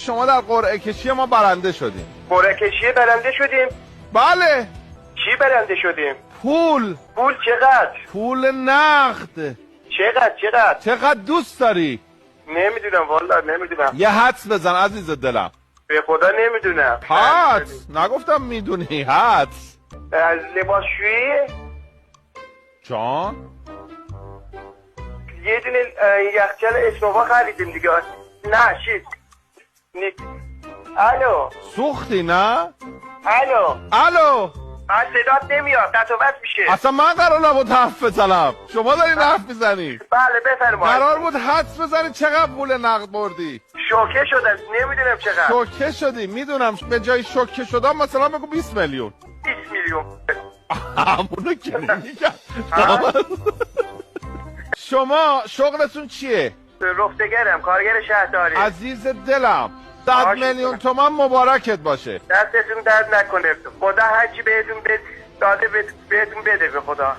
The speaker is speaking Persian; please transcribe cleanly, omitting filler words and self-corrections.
شما در قرعه کشی ما برنده شدیم. قرعه کشی برنده شدیم؟ بله. چی برنده شدیم؟ پول. پول چقدر؟ پول نقد. چقدر دوست داری؟ نمیدونم والا نمیدونم. یه حدس بزن عزیز دلم. به خدا نمیدونم. حدس. نگفتم میدونی. حدس. از لباسشویی؟ جان؟ یه دونه یخچال اسنووا خریدیم دیگه. نه چیز الو سوختی نه؟ الو من صدات نمیاد قطع میشه. اصلا من قرار نبود حرف بزنم، شما دارین حرف میزنی. بله بفرمایید. قرار بود حدس بزنی چقدر پول نقد بردی. شوکه شدم نمیدونم چقدر. شوکه شدی؟ میدونم به جای شوکه شدم مثلا بگو 20 میلیون. 20 میلیون همونو که نمیگم. شما شغلتون چیه؟ رفتگرم، کارگر شهرداری. عزیز دلم 100 میلیون تومان مبارکت باشه. دستتون درد نکنه. خدا هرچی بهتون داده بهتون بده به خدا.